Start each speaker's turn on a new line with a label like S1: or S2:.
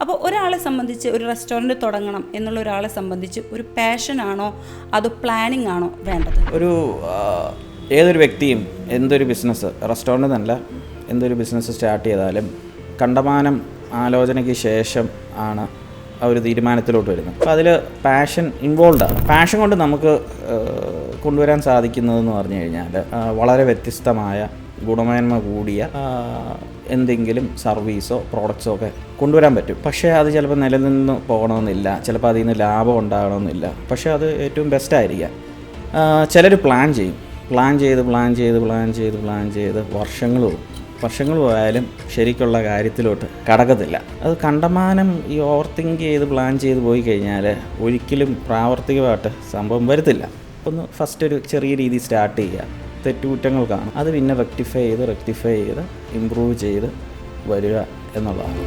S1: അപ്പോൾ ഒരാളെ സംബന്ധിച്ച് ഒരു റെസ്റ്റോറൻറ്റ് തുടങ്ങണം എന്നുള്ള ഒരാളെ സംബന്ധിച്ച് ഒരു പാഷനാണോ അതോ പ്ലാനിങ് ആണോ വേണ്ടത്?
S2: ഏതൊരു വ്യക്തിയും എന്തൊരു ബിസിനസ്, റെസ്റ്റോറൻറ്റ് എന്നല്ല, എന്തൊരു ബിസിനസ് സ്റ്റാർട്ട് ചെയ്താലും കണ്ടമാനം ആലോചനയ്ക്ക് ശേഷം ആണ് ആ ഒരു തീരുമാനത്തിലോട്ട് വരുന്നത്. അപ്പോൾ അതിൽ പാഷൻ ഇൻവോൾവാണ്. പാഷൻ കൊണ്ട് നമുക്ക് കൊണ്ടുവരാൻ സാധിക്കുന്നതെന്ന് പറഞ്ഞു കഴിഞ്ഞാൽ വളരെ വ്യത്യസ്തമായ ഗുണമേന്മ കൂടിയ എന്തെങ്കിലും സർവീസോ പ്രോഡക്ട്സോ ഒക്കെ കൊണ്ടുവരാൻ പറ്റും. പക്ഷേ അത് ചിലപ്പോൾ നിലനിന്ന് പോകണമെന്നില്ല, ചിലപ്പോൾ അതിൽ നിന്ന് ലാഭം ഉണ്ടാകണമെന്നില്ല. പക്ഷേ അത് ഏറ്റവും ബെസ്റ്റായിരിക്കാം. ചിലർ പ്ലാൻ ചെയ്ത് വർഷങ്ങൾ പോയാലും ശരിക്കുള്ള കാര്യത്തിലോട്ട് കടക്കത്തില്ല. അത് കണ്ടമാനം ഈ ഓവർ തിങ്ക് പ്ലാൻ ചെയ്ത് പോയി കഴിഞ്ഞാൽ ഒരിക്കലും പ്രാവർത്തികമായിട്ട് സംഭവം വരത്തില്ല. ഒന്ന് ഫസ്റ്റ് ഒരു ചെറിയ രീതി സ്റ്റാർട്ട് ചെയ്യുക, തെറ്റുകുറ്റങ്ങൾ കാണും, അത് പിന്നെ റെക്ടിഫൈ ചെയ്ത് ഇമ്പ്രൂവ് ചെയ്ത് വരിക എന്നുള്ളതാണ്.